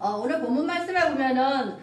오늘 본문 말씀에 보면은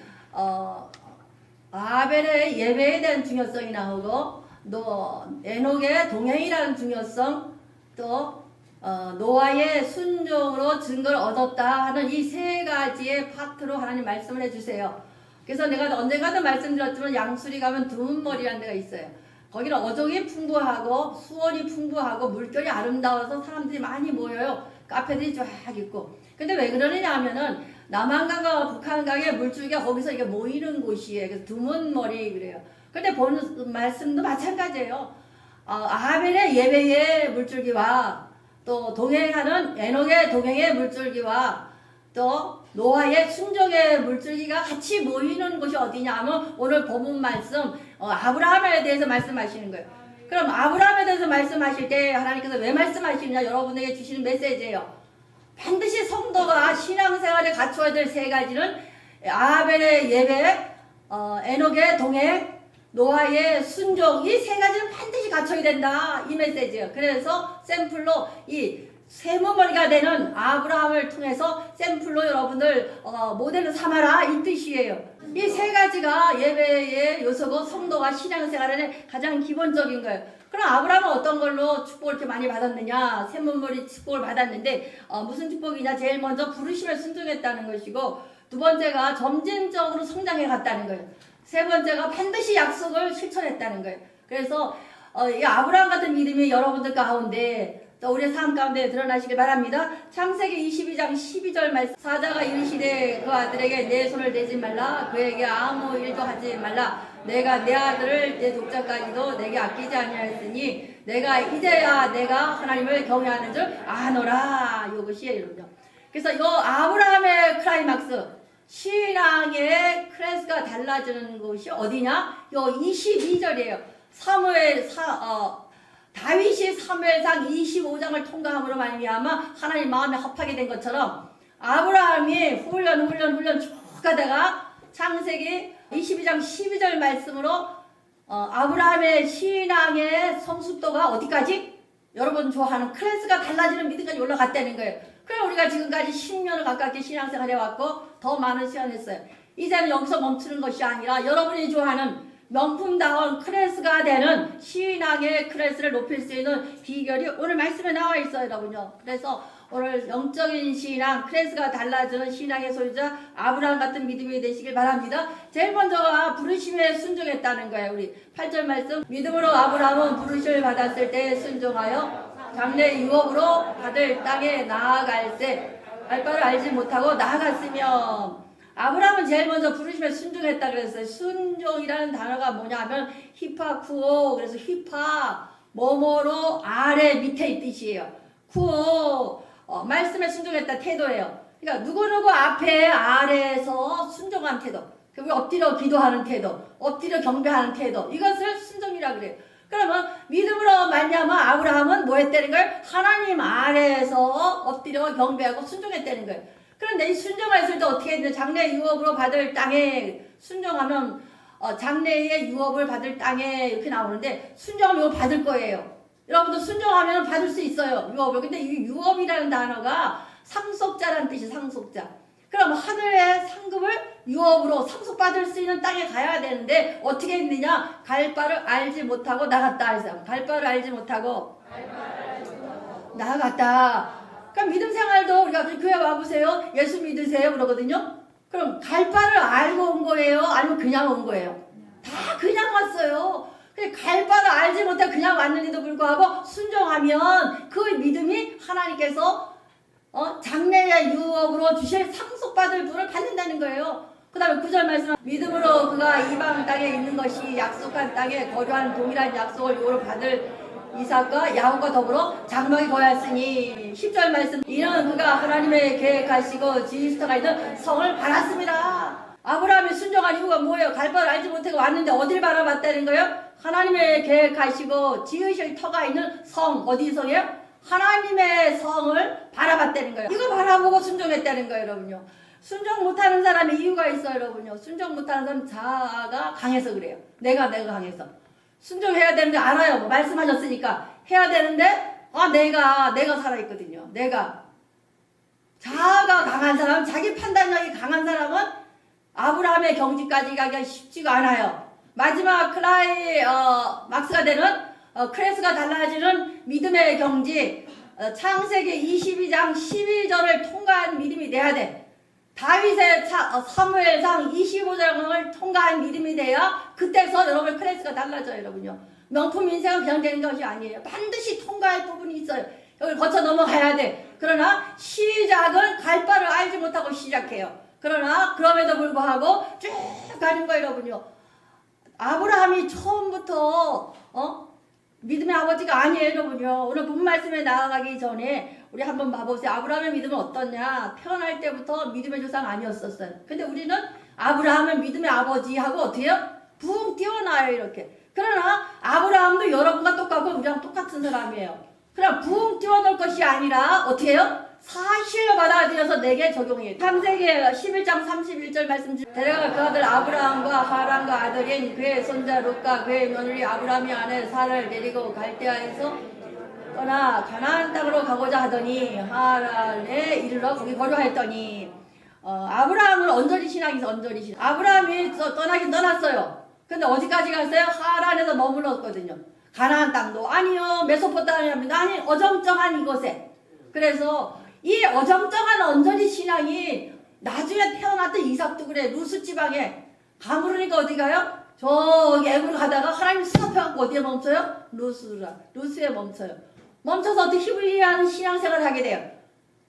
아벨의 예배에 대한 중요성이 나오고 또 에녹의 동행이라는 중요성, 또 노아의 순종으로 증거를 얻었다 하는 이 세 가지의 파트로 하나님 말씀을 해주세요. 그래서 내가 언젠가도 말씀드렸지만 양수리 가면 두문머리라는 데가 있어요. 거기는 어종이 풍부하고 수온이 풍부하고 물결이 아름다워서 사람들이 많이 모여요. 카페들이 쫙 있고. 근데 왜 그러느냐 하면은 남한강과 북한강의 물줄기가 거기서 이게 모이는 곳이에요. 그래서 두문머리 그래요. 근데 본 말씀도 마찬가지예요. 아벨의 예배의 물줄기와 또 동행하는 에녹의 동행의 물줄기와 또 노아의 순종의 물줄기가 같이 모이는 곳이 어디냐 하면 오늘 본문 말씀 아브라함에 대해서 말씀하시는 거예요. 그럼 아브라함에 대해서 말씀하실 때 하나님께서 왜 말씀하시느냐, 여러분에게 주시는 메시지예요. 반드시 성도가 신앙생활에 갖춰야 될 세 가지는 아벨의 예배, 에녹의 동행, 노아의 순종, 이 세 가지는 반드시 갖춰야 된다, 이 메시지예요. 그래서 샘플로 이 세무머리가 되는 아브라함을 통해서 샘플로 여러분들 모델로 삼아라, 이 뜻이에요. 이 세 가지가 예배의 요소고 성도가 신앙생활의 가장 기본적인 거예요. 그럼 아브라함은 어떤 걸로 축복을 이렇게 많이 받았느냐? 세무머리 축복을 받았는데 무슨 축복이냐? 제일 먼저 부르심에 순종했다는 것이고, 두 번째가 점진적으로 성장해 갔다는 거예요. 세 번째가 반드시 약속을 실천했다는 거예요. 그래서 이 아브라함 같은 믿음이 여러분들 가운데 또 우리의 삶 가운데 드러나시길 바랍니다. 창세기 22장 12절 말씀, 사자가 이르시되 그 아들에게 내 손을 대지 말라, 그에게 아무 일도 하지 말라, 내가 내 아들을 내 독자까지도 내게 아끼지 아니하였으니 내가 이제야 내가 하나님을 경외하는 줄 아노라. 이것이에요, 여러분요. 그래서 이 아브라함의 클라이막스, 신앙의 크레스가 달라지는 곳이 어디냐? 요 22절이에요. 다윗이 사무엘상 25장을 통과함으로 말미암아 하나님 마음에 합하게 된 것처럼 아브라함이 훈련 쭉 가다가 창세기 22장 12절 말씀으로 아브라함의 신앙의 성숙도가 어디까지? 여러분 좋아하는 클래스가 달라지는 믿음까지 올라갔다는 거예요. 그럼 우리가 지금까지 10년을 가깝게 신앙생활 해왔고 더 많은 시간 했어요. 이제는 여기서 멈추는 것이 아니라 여러분이 좋아하는 명품다운 크레스가 되는 신앙의 크레스를 높일 수 있는 비결이 오늘 말씀에 나와 있어요, 여러분요. 그래서 오늘 영적인 신앙, 크레스가 달라지는 신앙의 소유자 아브라함 같은 믿음이 되시길 바랍니다. 제일 먼저가 부르심에 순종했다는 거예요. 우리 8절 말씀, 믿음으로 아브라함은 부르심을 받았을 때 순종하여 장래 유업으로 받을 땅에 나아갈새 알바를 알지 못하고 나아갔으며, 아브라함은 제일 먼저 부르심에 순종했다 그랬어요. 순종이라는 단어가 뭐냐 하면 히파쿠오, 그래서 히파 뭐뭐로 아래 밑에 이 뜻이에요. 쿠오 말씀에 순종했다 태도예요. 그러니까 누구누구 앞에 아래에서 순종한 태도, 그리고 엎드려 기도하는 태도, 엎드려 경배하는 태도, 이것을 순종이라 그래요. 그러면 믿음으로 말미암아 아브라함은 뭐 했다는 걸? 하나님 아래에서 엎드려 경배하고 순종했다는 거예요. 그런데 이 순종했을 때 어떻게 했냐? 장래 유업으로 받을 땅에 순종하면 장래의 유업을 받을 땅에 이렇게 나오는데, 순종하면 이거 받을 거예요. 여러분도 순종하면 받을 수 있어요, 유업을. 근데 이 유업이라는 단어가 상속자라는 뜻이 상속자. 그럼 하늘의 상급을 유업으로 상속받을 수 있는 땅에 가야 되는데 어떻게 했느냐? 갈 바를 알지 못하고 나갔다 해서, 갈 바를 알지 못하고 나갔다. 그러니까 믿음 생활도 우리가 교회 와보세요, 예수 믿으세요 그러거든요. 그럼 갈 바를 알고 온 거예요? 아니면 그냥 온 거예요? 다 그냥 왔어요. 갈 바를 알지 못해 그냥 왔는데도 불구하고 순종하면 그 믿음이 하나님께서 장래의 유업으로 주실 상속받을 분을 받는다는 거예요. 그 다음에 9절 말씀, 믿음으로 그가 이방 땅에 있는 것이 약속한 땅에 거주한 동일한 약속을 유업으로 받을 이삭과 야곱과 더불어 장막에 거하였으니. 10절 말씀, 이는 그가 하나님의 계획하시고 지시터가 있는 성을 바랐습니다. 아브라함이 순종한 이유가 뭐예요? 갈 바를 알지 못하고 왔는데 어딜 바라봤다는 거예요? 하나님의 계획하시고 지으실 터가 있는 성, 어디 성이에요? 하나님의 성을 바라봤다는 거예요. 이거 바라보고 순종했다는 거예요, 여러분요. 순종 못하는 사람의 이유가 있어요, 여러분요. 순종 못하는 사람 자아가 강해서 그래요. 내가 강해서. 순종해야 되는데 알아요. 말씀하셨으니까 해야 되는데 내가 살아있거든요. 내가 자아가 강한 사람, 자기 판단력이 강한 신앙의 경지까지 가기가 쉽지가 않아요. 마지막 막스가 되는 크레스가 달라지는 믿음의 경지, 창세기 22장 11절을 통과한 믿음이 돼야 돼. 다윗의 사무엘상 25장을 통과한 믿음이 돼야 그때서 여러분 크레스가 달라져요. 여러분요. 명품 인생은 그냥 되는 것이 아니에요. 반드시 통과할 부분이 있어요. 여기 거쳐 넘어가야 돼. 그러나 시작은 갈 바를 알지 못하고 시작해요. 그러나 그럼에도 불구하고 쭉 가는 거예요. 여러분요. 아브라함이 처음부터 믿음의 아버지가 아니에요. 여러분요. 오늘 본 말씀에 나아가기 전에 우리 한번 봐보세요. 아브라함의 믿음은 어떠냐. 태어날 때부터 믿음의 조상 아니었었어요. 근데 우리는 아브라함은 믿음의 아버지하고 어떻게 해요? 붕 뛰어나요. 이렇게. 그러나 아브라함도 여러분과 똑같고 우리랑 똑같은 사람이에요. 그럼 붕 뛰어놀 것이 아니라 어떻게 해요? 사실로 받아들여서 내게 적용해요. 창세기 11장 31절 말씀 중 데려가 그 아들 아브라함과 하란과 아들인 그의 손자 롯과 그의 며느리 아브라함이 아내 사라를 데리고 갈대아에서 떠나 가나안 땅으로 가고자 하더니 하란에 이르러 거기 거류하였더니 아브라함은 언저리 신앙이서 언저리 신앙. 아브라함이 떠나긴 떠났어요. 근데 어디까지 갔어요? 하란에서 머물렀거든요. 가나안 땅도 아니요, 메소포타미아도 아니, 어정쩡한 이곳에. 그래서 이 어정쩡한 언저리 신앙이 나중에 태어났던 이삭도 그래. 루스 지방에 가물으니까 어디 가요? 저기 애굽으로 가다가 하나님 스탑해갖고 어디에 멈춰요? 루스에 멈춰요. 멈춰서 어떻게 히브리한 신앙생활을 하게 돼요.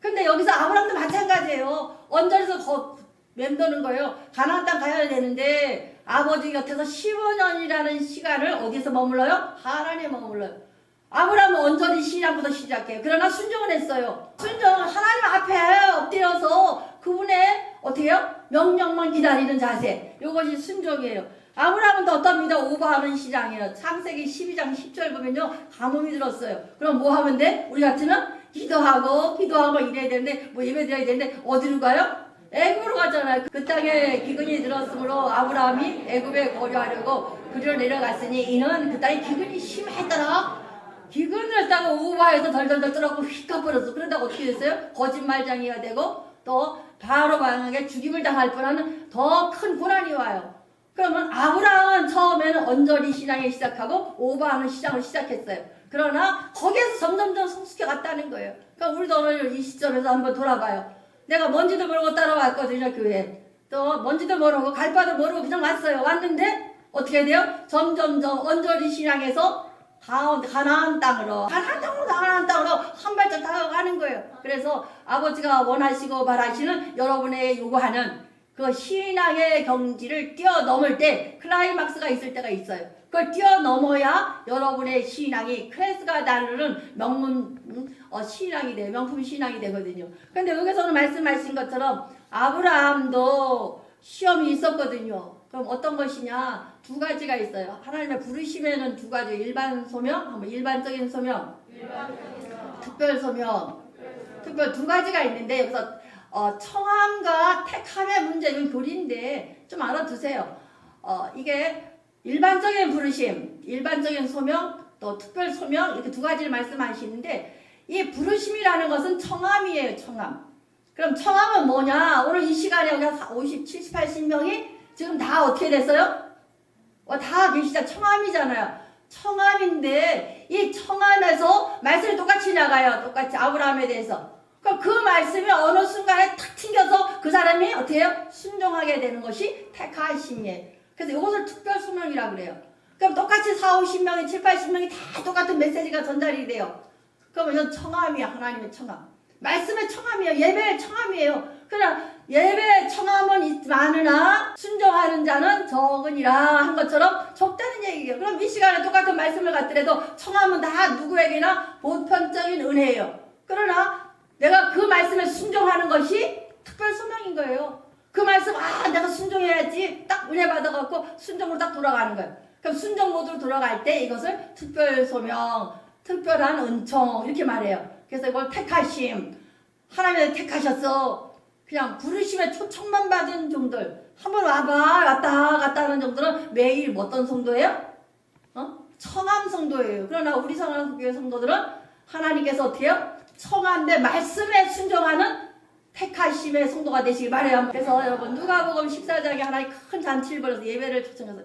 근데 여기서 아브라함도 마찬가지예요. 언저리에서 맴도는 거예요. 가나안 땅 가야 되는데 아버지 곁에서 15년이라는 시간을 어디서 머물러요? 하란에 머물러요. 아브라함은 언저리 신앙부터 시작해요. 그러나 순종을 했어요. 순종은 하나님 앞에 엎드려서 그분의 어떻게 해요? 명령만 기다리는 자세. 이것이 순종이에요. 아브라함은 또 어떤 믿어 오버하는 신앙이에요. 창세기 12장 10절 보면요. 가뭄이 들었어요. 그럼 뭐 하면 돼? 우리 같으면 기도하고 이래야 되는데 뭐 예배 드려야 되는데 어디로 가요? 애굽으로 가잖아요. 그 땅에 기근이 들었으므로 아브라함이 애굽에 거류하려고 그리로 내려갔으니 이는 그 땅에 기근이 심했더라. 기근을 했다고 오바해서 덜덜덜 떨어고 휙 가버렸어. 그러다가 어떻게 됐어요? 거짓말장이가 되고 또 바로 방에게 죽임을 당할 뻔하는 더 큰 고난이 와요. 그러면 아브라함은 처음에는 언저리 신앙을 시작하고 오바하는 신앙을 시작했어요. 그러나 거기에서 점점점 성숙해 갔다는 거예요. 그러니까 우리도 오늘 이 시점에서 한번 돌아봐요. 내가 뭔지도 모르고 따라왔거든요, 교회. 또 뭔지도 모르고 갈 바도 모르고 그냥 왔어요. 왔는데 어떻게 돼요? 점점점 언저리 신앙에서 가나안 땅으로 한 발짝 다가가는 거예요. 그래서 아버지가 원하시고 바라시는 여러분의 요구하는 그 신앙의 경지를 뛰어넘을 때 클라이막스가 있을 때가 있어요. 그걸 뛰어넘어야 여러분의 신앙이 크레스가 다루는 신앙이 돼요. 명품 신앙이 되거든요. 근데 여기서는 말씀하신 것처럼 아브라함도 시험이 있었거든요. 그럼 어떤 것이냐? 두 가지가 있어요. 하나님의 부르심에는 두 가지. 일반 소명, 일반적인 소명, 특별 소명. 특별 두 가지가 있는데 여기서 청함과 택함의 문제, 이건 교리인데 좀 알아두세요. 이게 일반적인 부르심, 일반적인 소명, 또 특별 소명 이렇게 두 가지를 말씀하시는데 이 부르심이라는 것은 청함이에요. 청함. 그럼 청함은 뭐냐? 오늘 이 시간에 여기 50, 70, 80명이 지금 다 어떻게 됐어요? 다 계시자 청함이잖아요. 청함인데 이 청함에서 말씀이 똑같이 나가요. 똑같이 아브라함에 대해서. 그럼 그 말씀이 어느 순간에 탁 튕겨서 그 사람이 어떻게 해요? 순종하게 되는 것이 택하심이에요. 그래서 이것을 특별 소명이라고 그래요. 그럼 똑같이 4, 50명이 7, 80명이 다 똑같은 메시지가 전달이 돼요. 그러면 이건 청함이야. 하나님의 청함. 말씀의 청함이에요. 예배의 청함이에요. 그러나 예배의 청함은 많으나 순종하는 자는 적으니라 한 것처럼 적다는 얘기예요. 그럼 이 시간에 똑같은 말씀을 갖더라도 청함은 다 누구에게나 보편적인 은혜예요. 그러나 내가 그 말씀에 순종하는 것이 특별 소명인 거예요. 그 말씀 내가 순종해야지 딱 은혜 받아갖고 순종으로 딱 돌아가는 거예요. 그럼 순종 모드로 돌아갈 때 이것을 특별 소명, 특별한 은총 이렇게 말해요. 그래서 이걸 택하심, 하나님이 택하셨어. 그냥 부르심에 초청만 받은 종들, 한번 와봐 왔다 갔다 하는 종들은 매일 어떤 성도예요? 청함 성도예요. 그러나 우리 성함교회 성도들은 하나님께서 어떻게 해요? 청함대 말씀에 순종하는 택하심의 성도가 되시길 바라요. 그래서 여러분 누가복음 14장에 하나님 큰 잔치를 벌여서 예배를 초청해서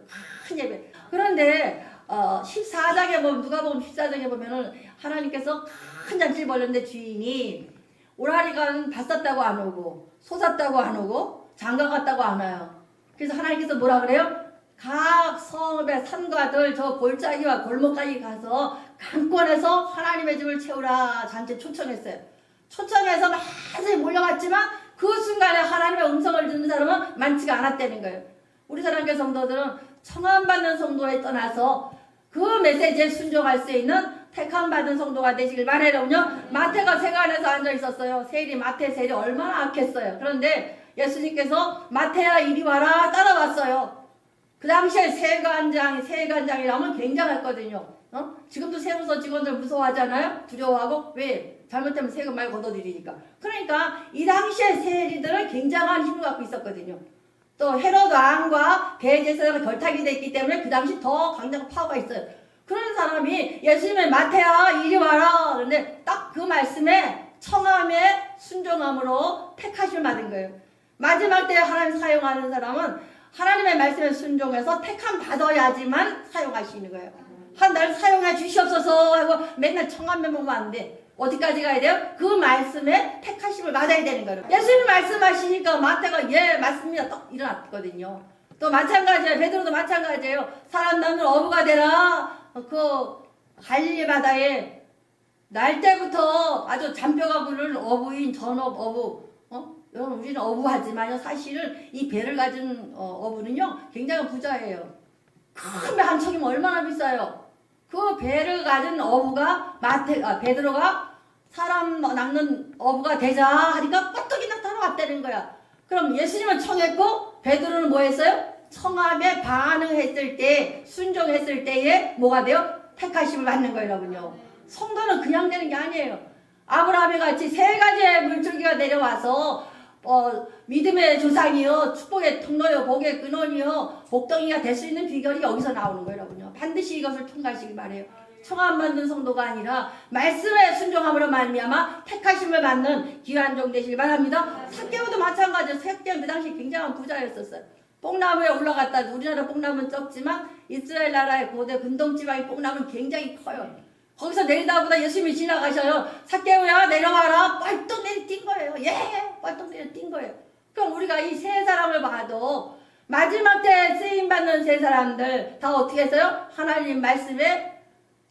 큰 예배. 그런데 14장에 보면 누가복음 14장에 보면은 하나님께서 큰 잔치를 벌였는데 주인이 오라리가 봤었다고 안 오고 솟았다고 안 오고 장가 갔다고 안 와요. 그래서 하나님께서 뭐라 그래요? 각 성읍의 산과들 저 골짜기와 골목까지 가서 강권해서 하나님의 집을 채우라 잔치 초청했어요. 초청해서 많이 몰려갔지만 그 순간에 하나님의 음성을 듣는 사람은 많지가 않았다는 거예요. 우리 사랑교회 성도들은 청함받는 성도에 떠나서 그 메시지에 순종할 수 있는 택함받은 성도가 되시길 바라려군요. 마태가 세관에서 앉아 있었어요. 세일이 마태 세일이 얼마나 악했어요. 그런데 예수님께서 마태야 이리 와라 따라왔어요. 그 당시에 세관장이라면 굉장했거든요. 지금도 세무서 직원들 무서워하잖아요. 두려워하고. 왜? 잘못하면 세금 많이 걷어들이니까. 그러니까 이 당시에 세리들은 굉장한 힘을 갖고 있었거든요. 또 헤롯 왕과 대제사장과 결탁이 됐기 때문에 그 당시 더 강력한 파워가 있어요. 그런 사람이 예수님의 마태야 이리 와라. 그런데 딱 그 말씀에 청함의 순종함으로 택하심을 받은 거예요. 마지막 때에 하나님 사용하는 사람은 하나님의 말씀에 순종해서 택함 받아야지만 사용하시는 거예요. 날 사용해 주시옵소서 하고 맨날 청함만 보면 안 돼. 어디까지 가야 돼요? 그 말씀에 택하심을 받아야 되는 거예요. 예수님 말씀하시니까 마태가 예 맞습니다 또 일어났거든요. 또 마찬가지예요. 베드로도 마찬가지예요. 사람 낳는 어부가 되라. 그 갈릴리 바다에 날 때부터 아주 잔뼈가 부를 어부인 전업 어부. 여러분 우리는 어부하지만 사실은 이 배를 가진 어부는요 굉장히 부자예요. 큰 배 한 척이면 얼마나 비싸요. 그 배를 가진 어부가 베드로가 사람 낚는 어부가 되자 하니까 뻗떡이 나타나왔다는 거야. 그럼 예수님은 청했고 베드로는 뭐 했어요? 청함에 반응했을 때 순종했을 때에 뭐가 돼요? 택하심을 받는 거예요 여러분요. 성도는 그냥 되는 게 아니에요. 아브라함이 같이 세 가지의 물줄기가 내려와서 믿음의 조상이요 축복의 통로요 복의 근원이요 복덩이가 될 수 있는 비결이 여기서 나오는 거예요 여러분요. 반드시 이것을 통과하시기 바래요. 청함 받는 성도가 아니라 말씀에 순종함으로 말미암아 택하심을 받는 귀한 종 되시길 바랍니다. 삭개오도 마찬가지예요. 삭개오는 그 당시 굉장한 부자였었어요. 뽕나무에 올라갔다. 우리나라 뽕나무는 적지만 이스라엘 나라의 고대 근동지방의 뽕나무는 굉장히 커요. 거기서 내리다보다 예수님이 지나가셔요. 삭개오야 내려와라. 뻘떡 내려 뛴 거예요. 예, 뻘떡 내려 뛴 거예요. 그럼 우리가 이 세 사람을 봐도 마지막 때 쓰임받는 세 사람들 다 어떻게 했어요? 하나님 말씀에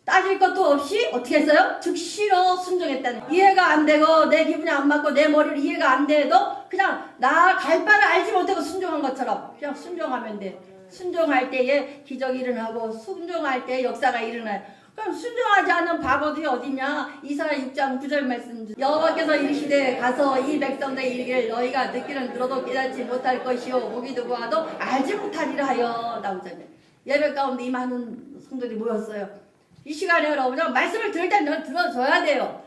따질 것도 없이 어떻게 했어요? 즉시로 순종했다는 거예요. 이해가 안 되고 내 기분이 안 맞고 내 머리를 이해가 안 돼도 그냥 나 갈 바를 알지 못하고 순종한 것처럼 그냥 순종하면 돼. 순종할 때에 기적이 일어나고 순종할 때에 역사가 일어나요. 그럼 순종하지 않은 바보들이 어디냐? 이사야 6장 9절 말씀. 여호와께서 이르시되 가서 이 백성들에게 이르기를 너희가 듣기는 들어도 깨닫지 못할 것이요 보기도 보아도 알지 못하리라 하여 나오잖아요. 예배 가운데 이 많은 성도들이 모였어요. 이 시간에 여러분 말씀을 들을 때 넌 들어줘야 돼요.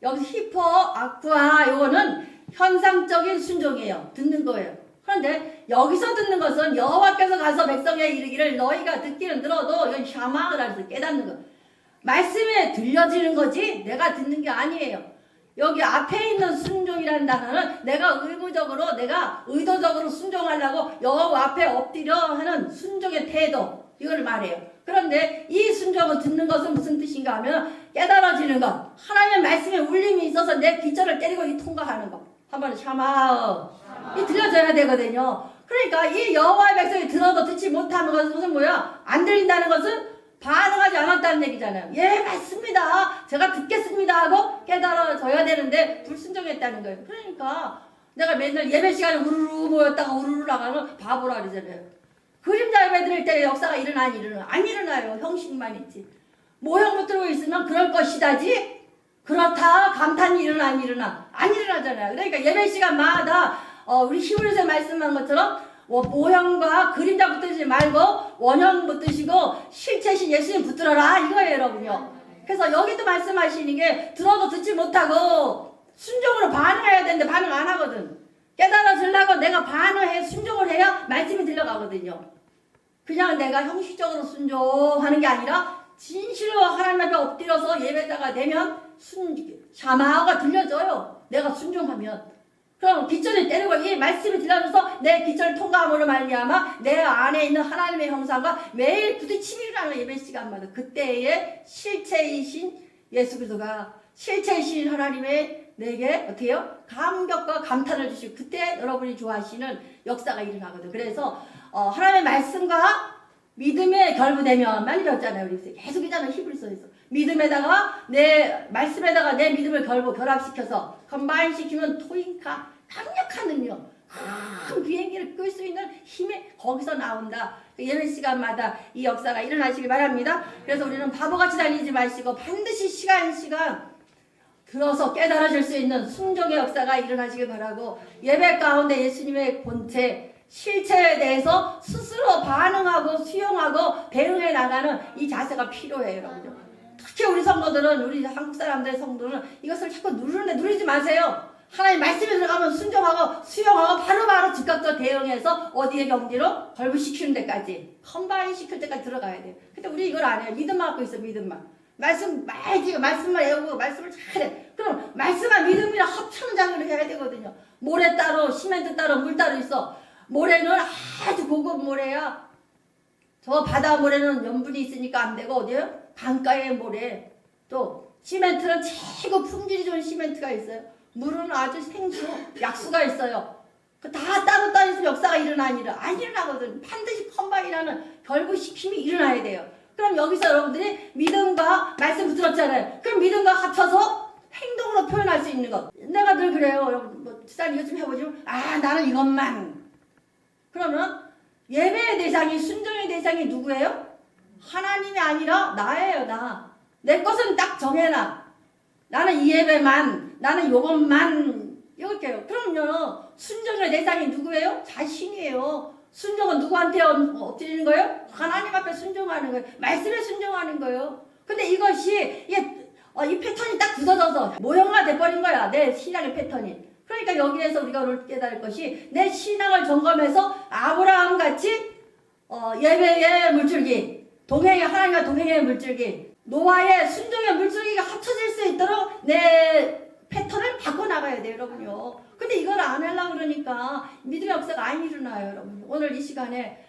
여기서 히포, 아쿠아 요거는 현상적인 순종이에요. 듣는 거예요. 그런데 여기서 듣는 것은 여호와께서 가서 백성에게 이르기를 너희가 듣기는 들어도 이건 샤마를 해서 깨닫는 거. 말씀에 들려지는 거지 내가 듣는 게 아니에요. 여기 앞에 있는 순종이라는 단어는 내가 의무적으로 내가 의도적으로 순종하려고 여호와 앞에 엎드려 하는 순종의 태도 이걸 말해요. 그런데 이 순종을 듣는 것은 무슨 뜻인가 하면 깨달아지는 것. 하나님의 말씀에 울림이 있어서 내 기절을 때리고 이 통과하는 것. 한번 샤마 이 들려줘야 되거든요. 그러니까 이 여호와의 백성이 들어도 듣지 못하는 것은 무슨 뭐야? 안 들린다는 것은 반응하지 않았다는 얘기잖아요. 예 맞습니다. 제가 듣겠습니다 하고 깨달아져야 되는데 불순종했다는 거예요. 그러니까 내가 맨날 예배 시간에 우르르 모였다가 우르르 나가면 바보라 그러잖아요. 그림자 예배 드릴 때 역사가 일어나 안 일어나요. 형식만 있지. 모형 붙들고 있으면 그럴 것이다지 그렇다 감탄이 일어나 안 일어나잖아요. 그러니까 예배 시간마다 우리 히브리서 말씀한 것처럼 모형과 그림자 붙들지 말고 원형 붙드시고 실체신 예수님 붙들어라 이거예요 여러분요. 그래서 여기도 말씀하시는 게 들어도 듣지 못하고 순종으로 반응해야 되는데 반응 안 하거든. 깨달아주려고 내가 반응해 순종을 해야 말씀이 들려가거든요. 그냥 내가 형식적으로 순종하는 게 아니라 진실로 하나님 앞에 엎드려서 예배자가 되면 샤마가 들려져요. 내가 순종하면. 그럼 기천을 때리고 이 말씀이 들려줘서 내 기천을 통과함으로 말미암아 내 안에 있는 하나님의 형상과 매일 부딪힘이 일어나는 예배 시간마다 그때의 실체이신 예수 그리스도가 실체이신 하나님의 내게 어떻게 해요? 감격과 감탄을 주시고 그때 여러분이 좋아하시는 역사가 일어나거든. 그래서 하나님의 말씀과 믿음에 결부되면 많이 배웠잖아요. 우리 계속 있잖아요. 히브리서에서 믿음에다가 내 말씀에다가 내 믿음을 결합시켜서 컴바인 시키면 토잉카 강력한 능력 큰 비행기를 끌 수 있는 힘이 거기서 나온다. 예배 시간마다 이 역사가 일어나시길 바랍니다. 그래서 우리는 바보같이 다니지 마시고 반드시 시간 들어서 깨달아질 수 있는 순종의 역사가 일어나시길 바라고 예배 가운데 예수님의 본체 실체에 대해서 스스로 반응하고 수용하고 대응해 나가는 이 자세가 필요해요. 여러분. 특히 우리 성도들은 우리 한국 사람들의 성도는 이것을 자꾸 누르는데 누르지 마세요. 하나님 말씀에 들어가면 순종하고 수용하고 바로바로 즉각적으로 대응해서 어디의 경지로 결부시키는 데까지 컴바인 시킬 때까지 들어가야 돼요. 근데 우리 이걸 안 해요. 믿음만 갖고 있어. 믿음만. 말씀만 외우고 말씀을 잘해. 그럼 말씀만 믿음이랑 합치는 작업을 해야 되거든요. 모래 따로 시멘트 따로 물 따로 있어. 모래는 아주 고급 모래야. 저 바다 모래는 염분이 있으니까 안 되고 어디요? 강가의 모래. 또 시멘트는 최고 품질이 좋은 시멘트가 있어요. 물은 아주 생수, 약수가 있어요. 그 다 따로 있으면 역사가 일어나니라. 안 일어나거든. 반드시 컴바인하는 결부시킴이 일어나야 돼요. 그럼 여기서 여러분들이 믿음과 말씀 붙들었잖아요. 그럼 믿음과 합쳐서 행동으로 표현할 수 있는 것. 내가 늘 그래요. 여러분, 지사님 이것 좀 해보죠. 나는 이것만. 그러면 예배의 대상이 순종의 대상이 누구예요? 하나님이 아니라 나예요. 나. 내 것은 딱 정해놔. 나는 이 예배만, 나는 요것만 이렇게요. 그럼요. 순종의 대상이 누구예요? 자신이에요. 순종은 누구한테 엎드리는 거예요? 하나님 앞에 순종하는 거예요. 말씀에 순종하는 거예요. 근데 이것이 이 패턴이 딱 굳어져서 모형화 돼버린 거야. 내 신앙의 패턴이. 그러니까 여기에서 우리가 오늘 깨달을 것이 내 신앙을 점검해서 아브라함 같이 예배의 물줄기, 하나님과 동행의 물줄기, 노아의 순종의 물줄기가 합쳐질 수 있도록 내 패턴을 바꿔나가야 돼요, 여러분요. 근데 이걸 안 하려고 그러니까 믿음의 역사가 안 일어나요, 여러분. 오늘 이 시간에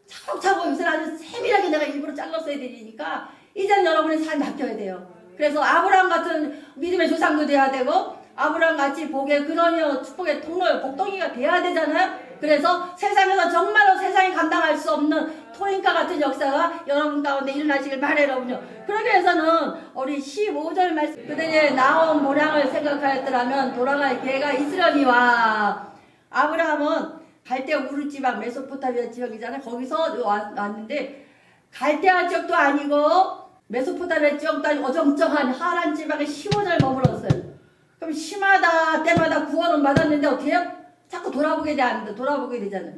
차곡차곡 요새 아주 세밀하게 내가 일부러 잘랐어야 되니까 이제는 여러분의 삶이 바뀌어야 돼요. 그래서 아브라함 같은 믿음의 조상도 돼야 되고 아브라함 같이 복의 근원이요 축복의 통로 복덩이가 돼야 되잖아요. 그래서 세상에서 정말로 세상이 감당할 수 없는 토인카 같은 역사가 여러분 가운데 일어나시길 바라요, 여러분요. 그러기 위해서는 우리 15절 말씀 그들의 나온 모량을 생각하였더라면 돌아갈 기회가 있으려니와. 아브라함은 갈대아 우르 지방 메소포타미아 지역이잖아요. 거기서 왔는데 갈대아 지역도 아니고 메소포타미아 지역도 아니고 어정쩡한 하란 지방에 15절 머물렀어요. 그럼 시마다 때마다 구원은 받았는데 어떻게 해요? 자꾸 돌아보게 되잖아요.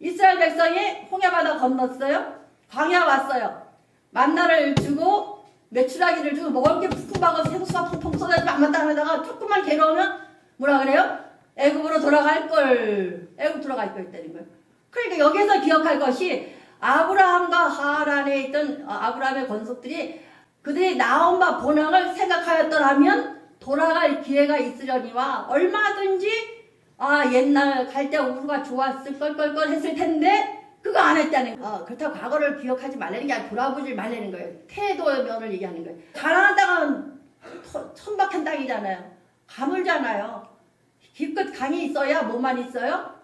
이스라엘 백성이 홍해바다 건넜어요. 광야 왔어요. 만나를 주고 메추라기를 주고 먹을 게 푸푸하고 생수가 펑펑 쏟아지고 안 맞다 하다가 조금만 괴로우면 뭐라 그래요? 애굽으로 돌아갈 걸. 애굽 돌아갈 걸 있다는 거예요. 그러니까 여기서 기억할 것이 아브라함과 하란에 있던 아브라함의 권속들이 그들이 나온 바 본향을 생각하였더라면 돌아갈 기회가 있으려니와. 얼마든지 옛날 갈대아 우루가 좋았을 껄껄껄 했을 텐데 그거 안 했다는 거예요. 그렇다고 과거를 기억하지 말라는 게 아니라 돌아보지 말라는 거예요. 태도의 면을 얘기하는 거예요. 가나안 땅은 천박한 땅이잖아요. 가물잖아요. 깊은 강이 있어야 뭐만 있어요?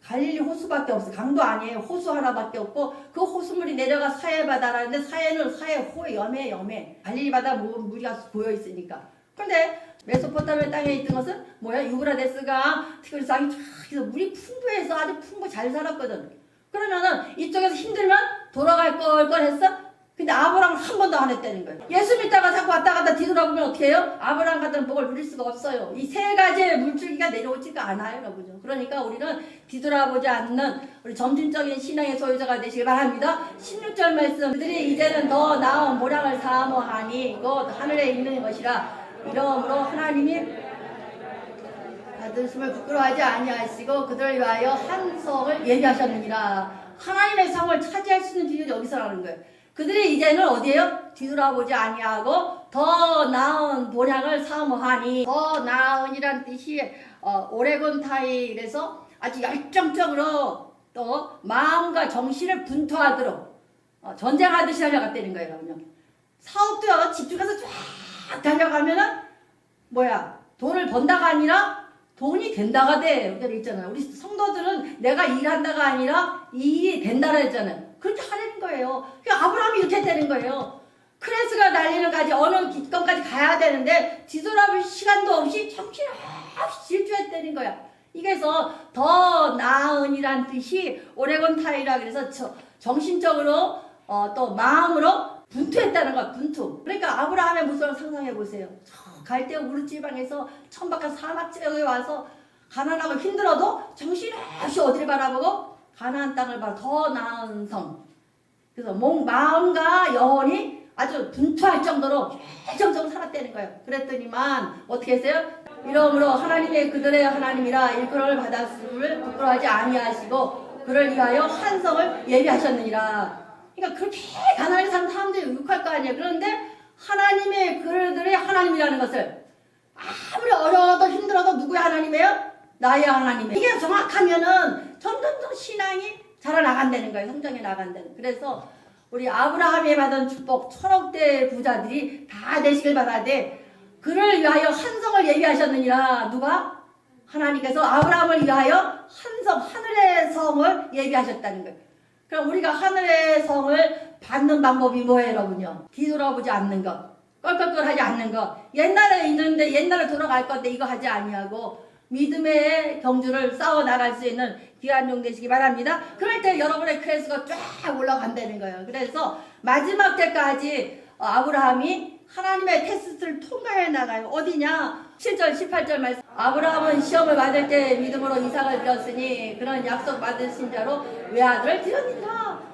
갈릴리 호수밖에 없어. 강도 아니에요. 호수 하나밖에 없고 그 호수물이 내려가 사해 바다라는데 사해는 사해 호에 염해. 갈릴리 바다 물이 고여 있으니까. 그런데 메소포타미아 땅에 있던 것은 뭐야? 유브라데스가 티그리스강이 쫙 해서 물이 풍부해서 아주 잘 살았거든. 그러면은 이쪽에서 힘들면 돌아갈 걸 했어? 근데 아브라함은 한 번도 안 했다는 거예요. 예수 믿다가 자꾸 왔다 갔다 뒤돌아보면 어떻게 해요? 아브라함 같은 복을 누릴 수가 없어요. 이 세 가지의 물줄기가 내려오지가 않아요, 여러분. 그러니까 우리는 뒤돌아보지 않는 우리 점진적인 신앙의 소유자가 되시길 바랍니다. 16절 말씀. 그들이 이제는 더 나은 모량을 사모하니 곧 하늘에 있는 것이라. 이러므로 하나님이 받으심을 부끄러워하지 아니하시고 그들을 위하여 한 성을 예비하셨느니라. 하나님의 성을 차지할 수 있는 비결이 여기서라는 거예요. 그들이 이제는 어디에요? 뒤돌아보지 아니하고 더 나은 본향을 사모하니. 더 나은이란 뜻이 오레곤 타일에서 아주 열정적으로 또 마음과 정신을 분투하도록 전쟁하듯이 달려갔다는 거예요. 여러분요. 사업도요, 집중해서 쫙 달려가면은 돈을 번다가 아니라 돈이 된다가 돼. 우리가 있잖아요. 우리 성도들은 내가 일한다가 아니라 일이 된다라 했잖아요. 그렇게 하려는 거예요. 그러니까 아브라함이 이렇게 되는 거예요. 크레스가 달리는 까지 어느 기점까지 가야 되는데 뒤돌아볼 시간도 없이 정신없이 질주했다는 거야. 이게서 더 나은이란 뜻이 오레곤 타이라 그래서 정신적으로 또 마음으로 분투했다는 거야. 분투. 그러니까 아브라함의 모습을 상상해 보세요. 갈대아 우르 지방에서 천박한 사막 지역에 와서 가난하고 힘들어도 정신없이 어디를 바라보고 가나안 땅을 봐. 더 나은 성. 그래서 마음과 영혼이 아주 분투할 정도로 열정적으로 살았다는 거예요. 그랬더니만 어떻게 했어요? 이러므로 하나님의 그들의 하나님이라 일컬음을 받았음을 부끄러워하지 아니하시고 그를 위하여 한 성을 예비하셨느니라. 그러니까 그렇게 가난하게 사는 사람들이 욕할 거 아니에요. 그런데 하나님의 그들의 하나님이라는 것을 아무리 어려워도 힘들어도 누구의 하나님이에요? 나의 하나님이에요. 이게 정확하면은 점점점 신앙이 자라나간다는 거예요. 성장해 나간다는. 그래서 우리 아브라함이 받은 축복 1000억대 부자들이 다 되시길 바라야 돼. 그를 위하여 한 성을 예비하셨느니라. 누가? 하나님께서 아브라함을 위하여 한 성, 하늘의 성을 예비하셨다는 거예요. 그럼 우리가 하늘의 성을 받는 방법이 뭐예요, 여러분요? 뒤돌아보지 않는 것, 껄껄껄하지 않는 것. 옛날에 있는데 옛날에 돌아갈 건데 이거 하지 아니하고 믿음의 경주를 싸워 나갈 수 있는 귀한 종 되시기 바랍니다. 그럴 때 여러분의 크레스가 쫙 올라간다는 거예요. 그래서 마지막 때까지 아브라함이 하나님의 테스트를 통과해 나가요. 어디냐? 7절 18절 말씀. 아브라함은 시험을 받을 때 믿음으로 이삭을 드렸으니 그런 약속 받으신 자로 외아들을 드렸느니라.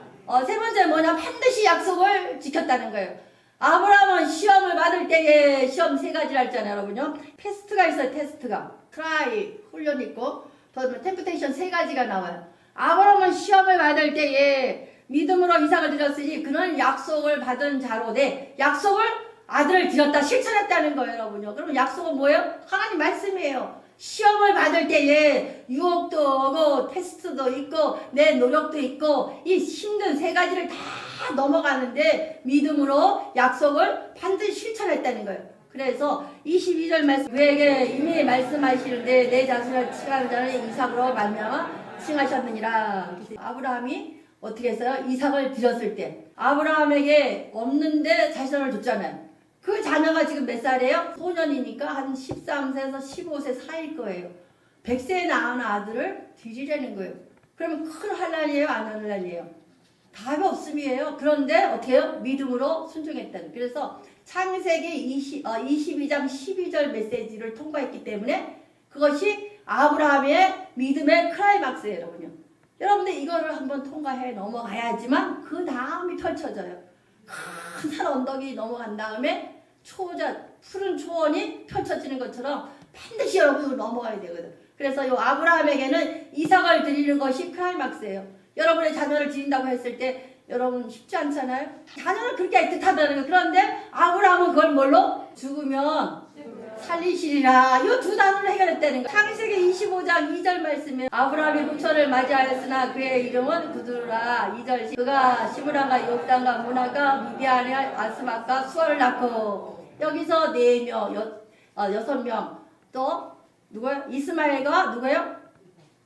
세 번째 뭐냐? 반드시 약속을 지켰다는 거예요. 아브라함은 시험을 받을 때에 시험 3가지를 했잖아요, 여러분요. 테스트가 있어요, 테스트가. 트라이, 훈련 있고, 더 템프테이션 3가지가 나와요. 아브라함은 시험을 받을 때에 믿음으로 이삭을 드렸으니 그런 약속을 받은 자로 돼. 약속을 아들을 드렸다, 실천했다는 거예요, 여러분요. 그러면 약속은 뭐예요? 하나님 말씀이에요. 시험을 받을 때에 유혹도 오고 테스트도 있고 내 노력도 있고 이 힘든 3가지를 다 넘어가는데 믿음으로 약속을 반드시 실천했다는 거예요. 그래서 22절 말씀 그에게 이미 말씀하시는데 내 자손을 칭하는 자는 이삭으로 말미암아 칭하셨느니라. 아브라함이 어떻게 했어요? 이삭을 드렸을 때 아브라함에게 없는데 자손을 줬잖아요. 그 자녀가 지금 몇 살이에요? 소년이니까 한 13세에서 15세 사이일 거예요. 100세에 낳은 아들을 드리려는 거예요. 그러면 큰 환란이에요? 안 환란이에요? 답이 없음이에요. 그런데 어떻게 해요? 믿음으로 순종했다는. 그래서 창세기 22장 12절 메시지를 통과했기 때문에 그것이 아브라함의 믿음의 클라이막스예요, 여러분요. 여러분들 이거를 한번 통과해 넘어가야지만 그 다음이 펼쳐져요. 큰 산 언덕이 넘어간 다음에 푸른 초원이 펼쳐지는 것처럼 반드시 여러분이 넘어가야 되거든. 그래서 이 아브라함에게는 이삭을 드리는 것이 클라이막스예요. 여러분의 자녀를 드린다고 했을 때 여러분 쉽지 않잖아요. 자녀를 그렇게 애틋하다는 거예요. 그런데 아브라함은 그걸 뭘로? 죽으면 살리시리라. 이 2단어를 해결했다는 거예요. 창세기 25장 2절 말씀에 아브라함이 후처를 맞이하였으나 그의 이름은 구두라. 2절 그가 시므랑과 욕단과 문하가 미디안의 아스막과 수아를 낳고 여기서 4명, 6명 또 누구예요? 이스마엘과 누구예요?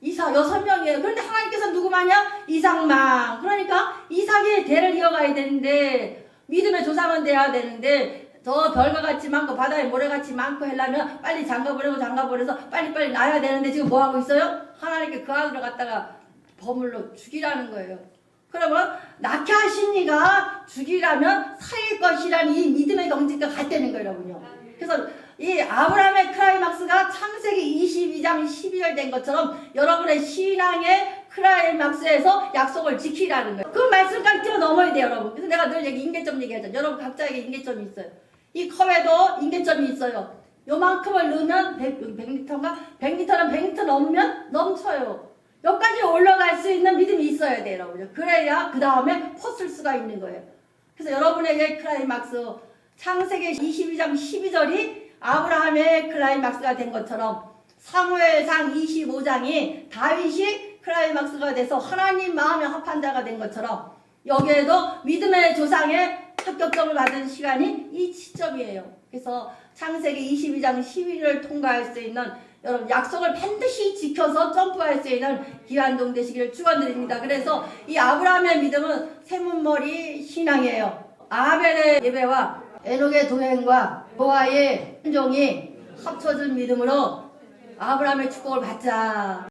이삭 6명이에요. 그런데 하나님께서 누구만이야? 이삭만. 그러니까 이삭의 대를 이어가야 되는데 믿음의 조상은 돼야 되는데 더 별과 같이 많고 바다에 모래같이 많고 하려면 빨리 장가보내서 빨리빨리 낳아야 되는데 지금 뭐하고 있어요? 하나님께 그 아들을 갖다가 버물로 죽이라는 거예요. 그러면 낳게 하신 이가 죽이라면 살릴 것이라는 이 믿음의 경지가 같다는 거예요, 여러분요. 그래서 이 아브라함의 클라이막스가 창세기 22장 12절 된 것처럼 여러분의 신앙의 클라이막스에서 약속을 지키라는 거예요. 그 말씀까지 뛰어넘어야 돼요, 여러분. 그래서 내가 늘 인계점 얘기하잖아요. 여러분 각자에게 인계점이 있어요. 이 컵에도 인계점이 있어요. 요만큼을 넣으면 100리터인가? 100리터는 100리터 넘으면 넘쳐요. 여기까지 올라갈 수 있는 믿음이 있어야 돼요, 여러분. 그래야 그 다음에 퍼쓸 수가 있는 거예요. 그래서 여러분에게 클라이막스 창세기 22장 12절이 아브라함의 클라이막스가 된 것처럼 사무엘상 25장이 다윗이 클라이막스가 돼서 하나님 마음에 합한 자가 된 것처럼 여기에도 믿음의 조상의 합격점을 받은 시간이 이 시점이에요. 그래서 창세기 22장 11을 통과할 수 있는 여러분 약속을 반드시 지켜서 점프할 수 있는 기한동 되시기를 축원드립니다. 그래서 이 아브라함의 믿음은 세문머리 신앙이에요. 아벨의 예배와 에녹의 동행과 노아의 순종이 합쳐진 믿음으로 아브라함의 축복을 받자.